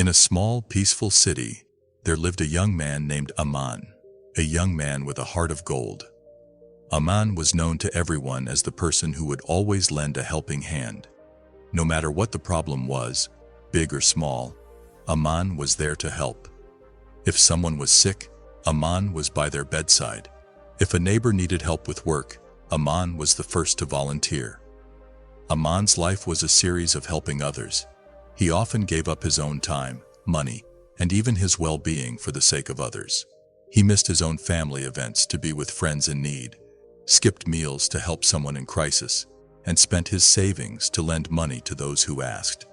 In a small, peaceful city, there lived a young man named Aman, a young man with a heart of gold. Aman was known to everyone as the person who would always lend a helping hand. No matter what the problem was, big or small, Aman was there to help. If someone was sick, Aman was by their bedside. If a neighbor needed help with work, Aman was the first to volunteer. Aman's life was a series of helping others. He often gave up his own time, money, and even his well-being for the sake of others. He missed his own family events to be with friends in need, skipped meals to help someone in crisis, and spent his savings to lend money to those who asked.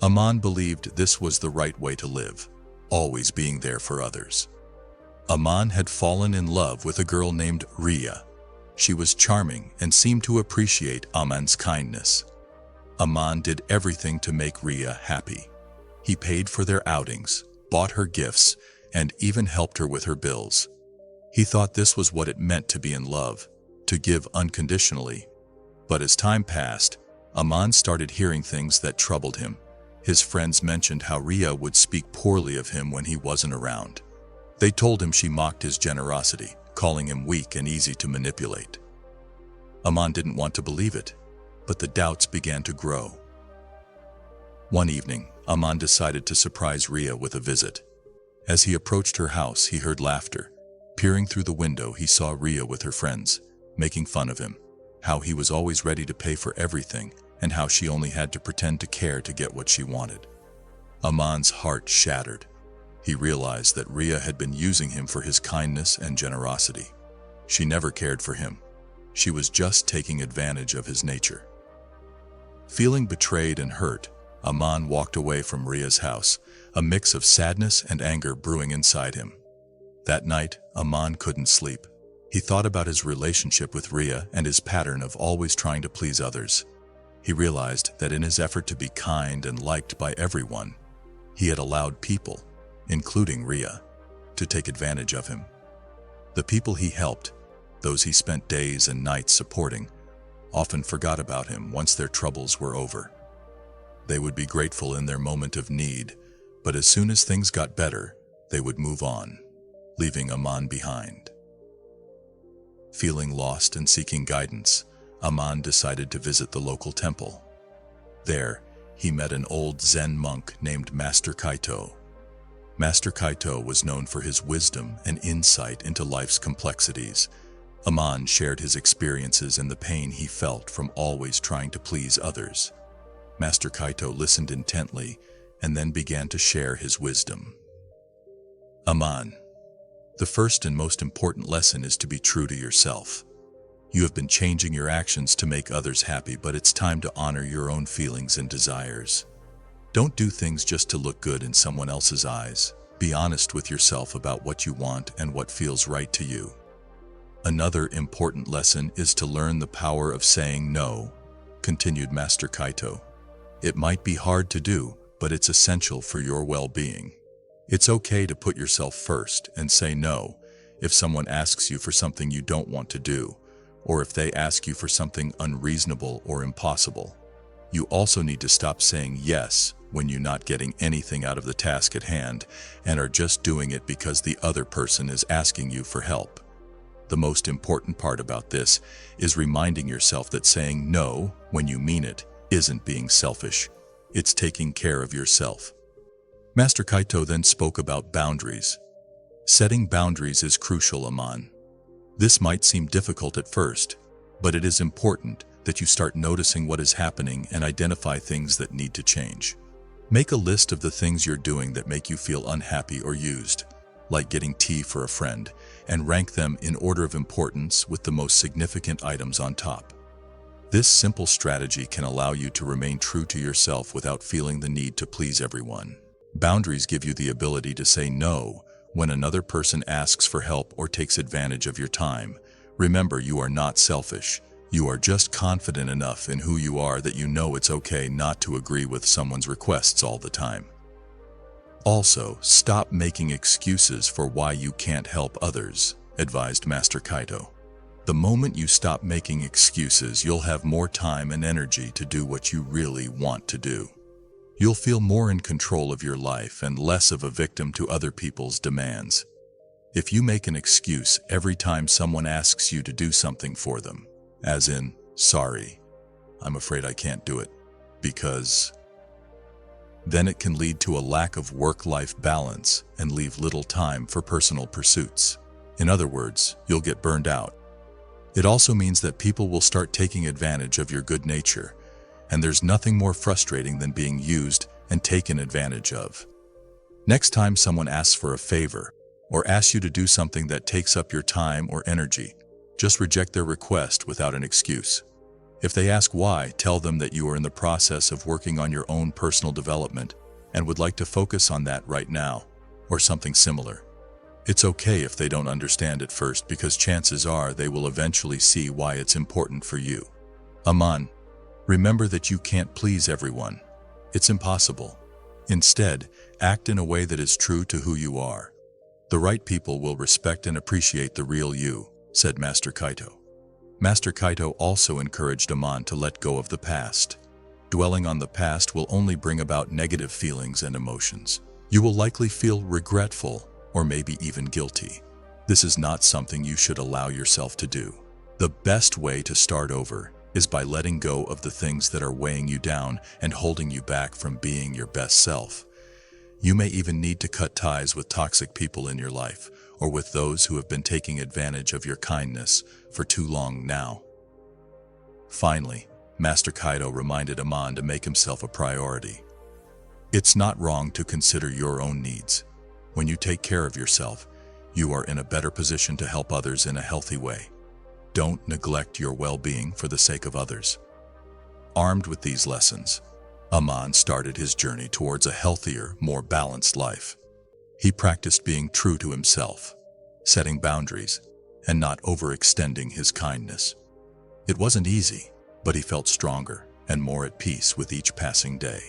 Aman believed this was the right way to live, always being there for others. Aman had fallen in love with a girl named Riya. She was charming and seemed to appreciate Aman's kindness. Aman did everything to make Riya happy. He paid for their outings, bought her gifts, and even helped her with her bills. He thought this was what it meant to be in love, to give unconditionally. But as time passed, Aman started hearing things that troubled him. His friends mentioned how Riya would speak poorly of him when he wasn't around. They told him she mocked his generosity, calling him weak and easy to manipulate. Aman didn't want to believe it, but the doubts began to grow. One evening, Aman decided to surprise Riya with a visit. As he approached her house, he heard laughter. Peering through the window, he saw Riya with her friends, making fun of him, how he was always ready to pay for everything, and how she only had to pretend to care to get what she wanted. Aman's heart shattered. He realized that Riya had been using him for his kindness and generosity. She never cared for him. She was just taking advantage of his nature. Feeling betrayed and hurt, Aman walked away from Riya's house, a mix of sadness and anger brewing inside him. That night, Aman couldn't sleep. He thought about his relationship with Riya and his pattern of always trying to please others. He realized that in his effort to be kind and liked by everyone, he had allowed people, including Riya, to take advantage of him. The people he helped, those he spent days and nights supporting, often forgot about him once their troubles were over. They would be grateful in their moment of need, but as soon as things got better, they would move on, leaving Aman behind. Feeling lost and seeking guidance, Aman decided to visit the local temple. There, he met an old Zen monk named Master Kaito. Master Kaito was known for his wisdom and insight into life's complexities. Aman shared his experiences and the pain he felt from always trying to please others. Master Kaito listened intently and then began to share his wisdom. Aman, the first and most important lesson is to be true to yourself. You have been changing your actions to make others happy, but it's time to honor your own feelings and desires. Don't do things just to look good in someone else's eyes. Be honest with yourself about what you want and what feels right to you. Another important lesson is to learn the power of saying no, continued Master Kaito. It might be hard to do, but it's essential for your well-being. It's okay to put yourself first and say no if someone asks you for something you don't want to do, or if they ask you for something unreasonable or impossible. You also need to stop saying yes when you're not getting anything out of the task at hand and are just doing it because the other person is asking you for help. The most important part about this is reminding yourself that saying no when you mean it isn't being selfish. It's taking care of yourself. Master Kaito then spoke about boundaries. Setting boundaries is crucial, Aman. This might seem difficult at first, but it is important that you start noticing what is happening and identify things that need to change. Make a list of the things you're doing that make you feel unhappy or used, like getting tea for a friend, and rank them in order of importance with the most significant items on top. This simple strategy can allow you to remain true to yourself without feeling the need to please everyone. Boundaries give you the ability to say no when another person asks for help or takes advantage of your time. Remember, you are not selfish. You are just confident enough in who you are that you know it's okay not to agree with someone's requests all the time. Also, stop making excuses for why you can't help others, advised Master Kaito. The moment you stop making excuses, you'll have more time and energy to do what you really want to do. You'll feel more in control of your life and less of a victim to other people's demands. If you make an excuse every time someone asks you to do something for them, as in, sorry, I'm afraid I can't do it, because, then it can lead to a lack of work-life balance and leave little time for personal pursuits. In other words, you'll get burned out. It also means that people will start taking advantage of your good nature, and there's nothing more frustrating than being used and taken advantage of. Next time someone asks for a favor, or asks you to do something that takes up your time or energy, just reject their request without an excuse. If they ask why, tell them that you are in the process of working on your own personal development and would like to focus on that right now, or something similar. It's okay if they don't understand at first, because chances are they will eventually see why it's important for you. Aman, remember that you can't please everyone. It's impossible. Instead, act in a way that is true to who you are. The right people will respect and appreciate the real you, said Master Kaito. Master Kaito also encouraged Aman to let go of the past. Dwelling on the past will only bring about negative feelings and emotions. You will likely feel regretful or maybe even guilty. This is not something you should allow yourself to do. The best way to start over is by letting go of the things that are weighing you down and holding you back from being your best self. You may even need to cut ties with toxic people in your life, or with those who have been taking advantage of your kindness for too long now. Finally, Master Kaito reminded Aman to make himself a priority. It's not wrong to consider your own needs. When you take care of yourself, you are in a better position to help others in a healthy way. Don't neglect your well-being for the sake of others. Armed with these lessons, Aman started his journey towards a healthier, more balanced life. He practiced being true to himself, setting boundaries, and not overextending his kindness. It wasn't easy, but he felt stronger and more at peace with each passing day.